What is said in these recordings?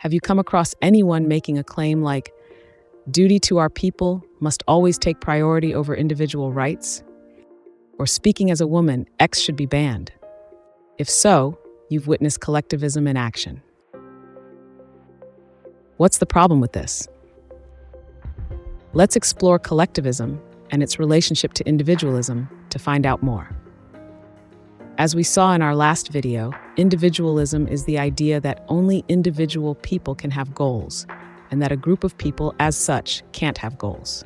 Have you come across anyone making a claim like, duty to our people must always take priority over individual rights? Or speaking as a woman, X should be banned? If so, you've witnessed collectivism in action. What's the problem with this? Let's explore collectivism and its relationship to individualism to find out more. As we saw in our last video, individualism is the idea that only individual people can have goals, and that a group of people, as such, can't have goals.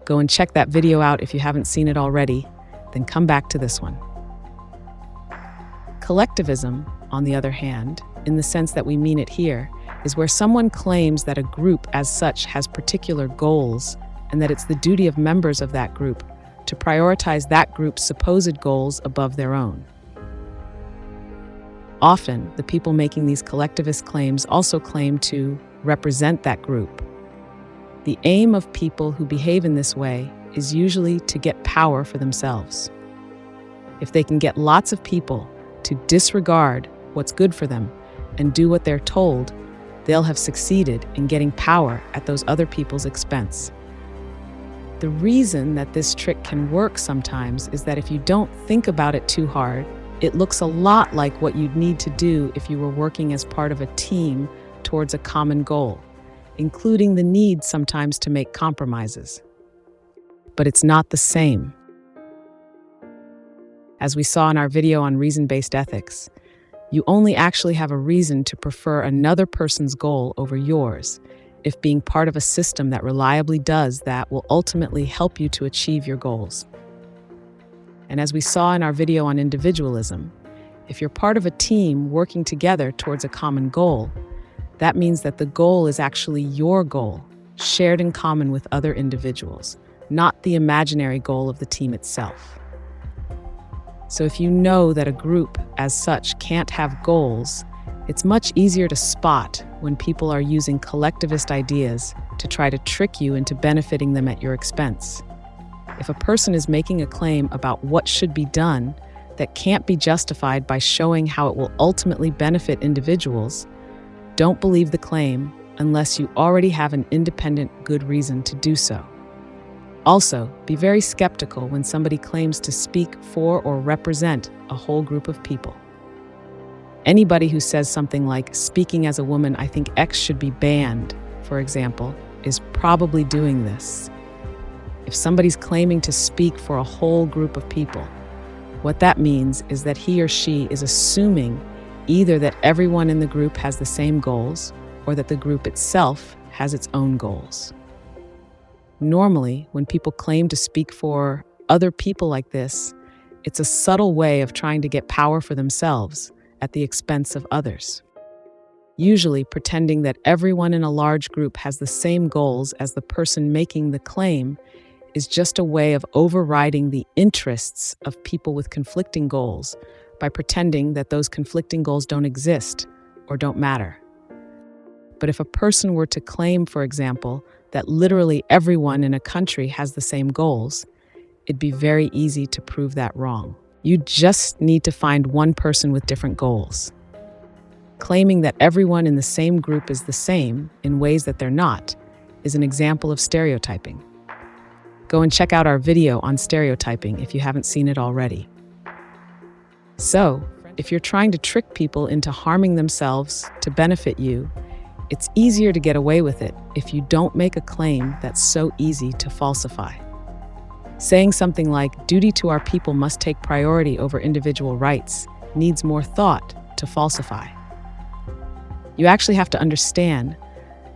Go and check that video out if you haven't seen it already, then come back to this one. Collectivism, on the other hand, in the sense that we mean it here, is where someone claims that a group, as such, has particular goals, and that it's the duty of members of that group to prioritize that group's supposed goals above their own. Often, the people making these collectivist claims also claim to represent that group. The aim of people who behave in this way is usually to get power for themselves. If they can get lots of people to disregard what's good for them and do what they're told, they'll have succeeded in getting power at those other people's expense. The reason that this trick can work sometimes is that if you don't think about it too hard, it looks a lot like what you'd need to do if you were working as part of a team towards a common goal, including the need sometimes to make compromises. But it's not the same. As we saw in our video on reason-based ethics, you only actually have a reason to prefer another person's goal over yours if being part of a system that reliably does that will ultimately help you to achieve your goals. And as we saw in our video on individualism, if you're part of a team working together towards a common goal, that means that the goal is actually your goal, shared in common with other individuals, not the imaginary goal of the team itself. So if you know that a group, as such, can't have goals, it's much easier to spot when people are using collectivist ideas to try to trick you into benefiting them at your expense. If a person is making a claim about what should be done that can't be justified by showing how it will ultimately benefit individuals, don't believe the claim unless you already have an independent good reason to do so. Also, be very skeptical when somebody claims to speak for or represent a whole group of people. Anybody who says something like, speaking as a woman, I think X should be banned, for example, is probably doing this. If somebody's claiming to speak for a whole group of people, what that means is that he or she is assuming either that everyone in the group has the same goals or that the group itself has its own goals. Normally, when people claim to speak for other people like this, it's a subtle way of trying to get power for themselves at the expense of others. Usually pretending that everyone in a large group has the same goals as the person making the claim is just a way of overriding the interests of people with conflicting goals by pretending that those conflicting goals don't exist or don't matter. But if a person were to claim, for example, that literally everyone in a country has the same goals, it'd be very easy to prove that wrong. You just need to find one person with different goals. Claiming that everyone in the same group is the same in ways that they're not is an example of stereotyping. Go and check out our video on stereotyping if you haven't seen it already. So, if you're trying to trick people into harming themselves to benefit you, it's easier to get away with it if you don't make a claim that's so easy to falsify. Saying something like, duty to our people must take priority over individual rights, needs more thought to falsify. You actually have to understand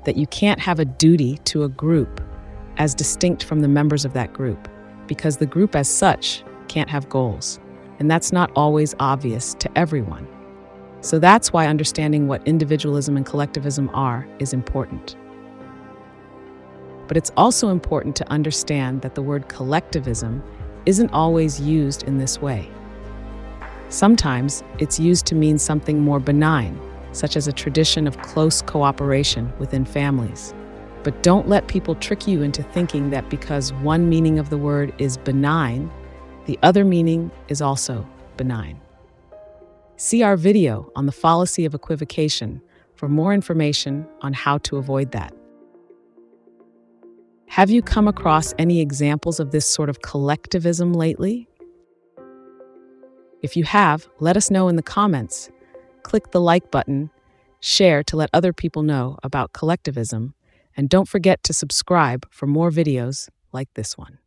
that you can't have a duty to a group as distinct from the members of that group, because the group as such can't have goals, and that's not always obvious to everyone. So that's why understanding what individualism and collectivism are is important. But it's also important to understand that the word collectivism isn't always used in this way. Sometimes it's used to mean something more benign, such as a tradition of close cooperation within families. But don't let people trick you into thinking that because one meaning of the word is benign, the other meaning is also benign. See our video on the fallacy of equivocation for more information on how to avoid that. Have you come across any examples of this sort of collectivism lately? If you have, let us know in the comments. Click the like button, share to let other people know about collectivism, and don't forget to subscribe for more videos like this one.